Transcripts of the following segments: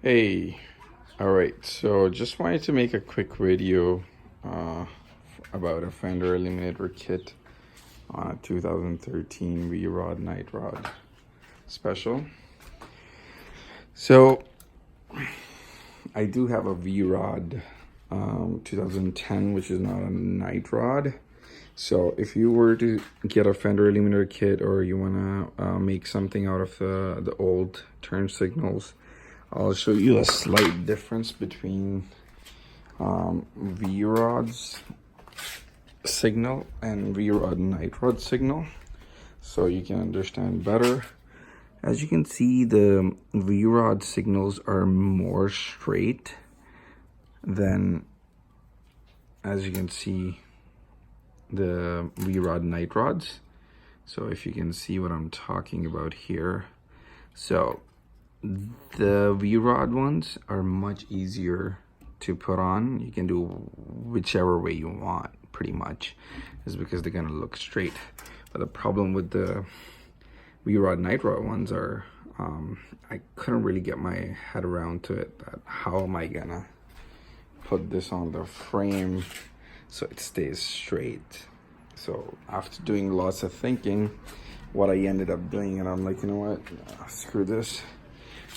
Hey, all right, so just wanted to make a quick video about a Fender eliminator kit on a 2013 VRod NightRod special. So I do have a VRod 2010, which is not a NightRod. So if you were to get a Fender eliminator kit, or you want to make something out of the old turn signals, I'll show you a slight difference between VRod's signal and VRod NightRod signal, so you can understand better. As you can see, the VRod signals are more straight than, as you can see, the VRod NightRods. So if you can see what I'm talking about here, so the VRod ones are much easier to put on. You can do whichever way you want, pretty much, is because they're gonna look straight. But the problem with the VRod NightRod ones are, I couldn't really get my head around to it, that how am I gonna put this on the frame so it stays straight. So after doing lots of thinking, what I ended up doing, and I'm like, you know what, screw this,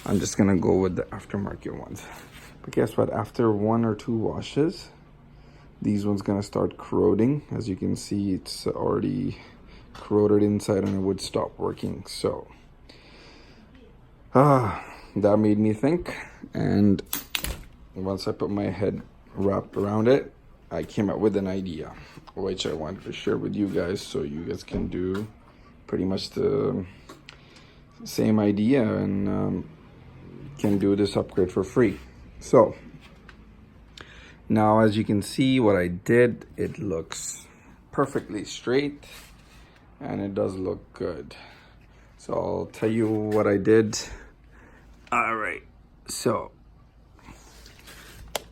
I'm just gonna go with the aftermarket ones. But guess what, after 1 or 2 washes, these ones gonna start corroding. As you can see, it's already corroded inside and it would stop working. So that made me think, and once I put my head wrapped around it, I came up with an idea, which I wanted to share with you guys, so you guys can do pretty much the same idea and can do this upgrade for free. So now, as you can see, what I did, it looks perfectly straight and it does look good. So I'll tell you what I did. All right, so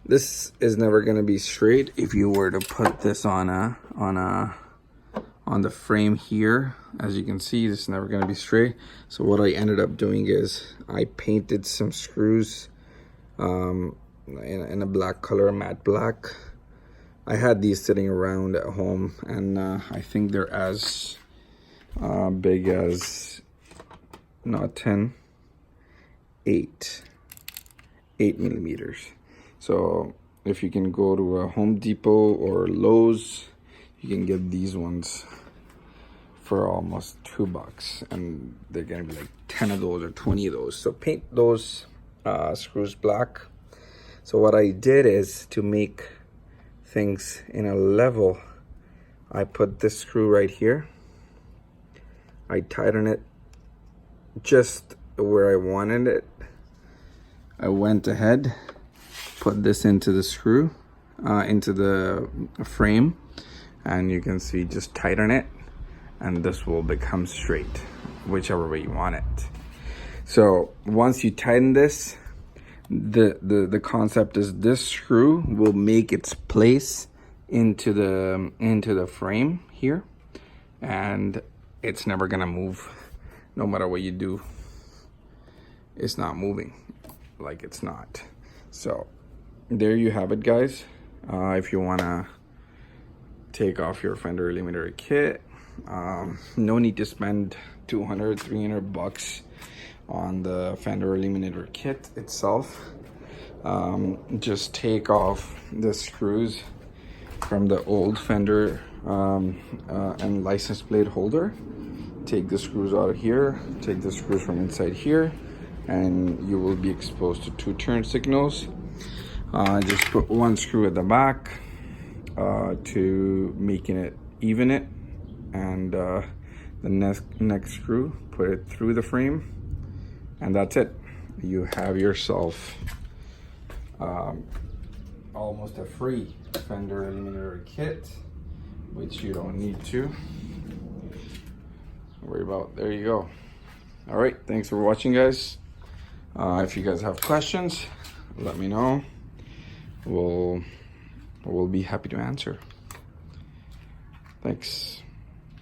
this is never going to be straight if you were to put this on the frame here. As you can see, this is never going to be straight. So what I ended up doing is I painted some screws in a black color, matte black. I had these sitting around at home, and I think they're as big as, not 10, 8 millimeters. So if you can go to a Home Depot or Lowe's, you can get these ones for almost $2, and they're gonna be like 10 of those or 20 of those. So paint those screws black. So what I did is, to make things in a level, I put this screw right here. I tighten it just where I wanted it. I went ahead, put this into the screw, into the frame, and you can see, just tighten it, and this will become straight, whichever way you want it. So once you tighten this, the concept is this screw will make its place into the frame here, and it's never gonna move. No matter what you do, it's not moving, like it's not. So there you have it, guys. If you wanna take off your Fender eliminator kit, no need to spend $200-300 on the Fender eliminator kit itself. Just take off the screws from the old Fender and license plate holder. Take the screws out of here, take the screws from inside here, and you will be exposed to 2 turn signals. Just put 1 screw at the back to making it even it, and the next screw, put it through the frame, and that's it. You have yourself almost a free Fender eliminator kit, which you don't need to worry about. There you go. All right, thanks for watching, guys. If you guys have questions, let me know. We'll be happy to answer. Thanks.